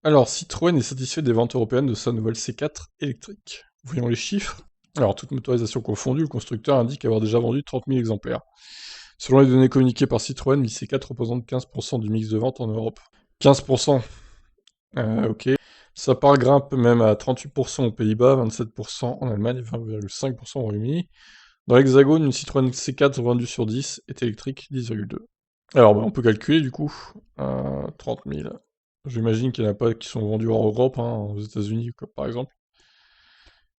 Alors, Citroën est satisfait des ventes européennes de sa nouvelle C4 électrique. Voyons les chiffres. Alors, toute motorisation confondue, le constructeur indique avoir déjà vendu 30 000 exemplaires. Selon les données communiquées par Citroën, l'IC4 représente 15% du mix de vente en Europe. 15%. Ok. Sa part grimpe même à 38% aux Pays-Bas, 27% en Allemagne et 20,5% au Royaume-Uni. Dans l'Hexagone, une Citroën C4 vendue sur 10 est électrique, 10,2. Alors, on peut calculer du coup. 30 000. J'imagine qu'il n'y en a pas qui sont vendus en Europe, hein, aux États-Unis, par exemple.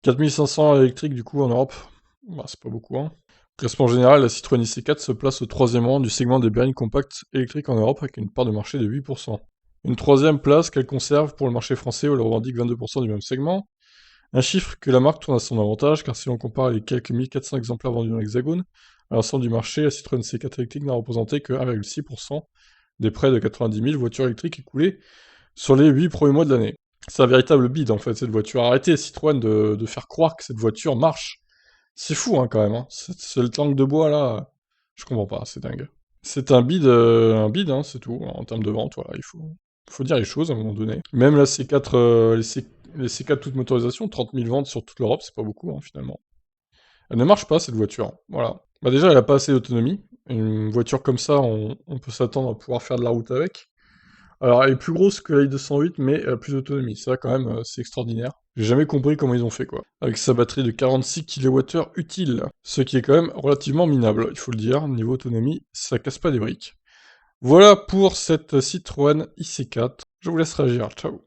4500 électriques du coup en Europe. Bah, c'est pas beaucoup, hein. Classement général, la Citroën IC4 se place au troisième rang du segment des berlines compactes électriques en Europe avec une part de marché de 8%. Une troisième place qu'elle conserve pour le marché français où elle revendique 22% du même segment. Un chiffre que la marque tourne à son avantage car si l'on compare les quelques 1400 exemplaires vendus dans l'Hexagone, à l'ensemble du marché, la Citroën C4 électrique n'a représenté que 1,6% des près de 90 000 voitures électriques écoulées sur les 8 premiers mois de l'année. C'est un véritable bide en fait cette voiture. Arrêtez Citroën de faire croire que cette voiture marche. C'est fou hein quand même, hein. Cette langue de bois là, je comprends pas, c'est dingue. C'est un bide hein, c'est tout, en termes de vente, voilà, faut dire les choses à un moment donné. Même la C4, les C4 toute motorisation, 30 000 ventes sur toute l'Europe, c'est pas beaucoup hein, finalement. Elle ne marche pas cette voiture, voilà. Bah déjà elle a pas assez d'autonomie. Une voiture comme ça, on peut s'attendre à pouvoir faire de la route avec. Alors, elle est plus grosse que la i208, mais elle a plus d'autonomie. Ça, quand même, c'est extraordinaire. J'ai jamais compris comment ils ont fait, quoi. Avec sa batterie de 46 kWh utile. Ce qui est quand même relativement minable, il faut le dire. Niveau autonomie, ça casse pas des briques. Voilà pour cette Citroën IC4. Je vous laisse réagir. Ciao.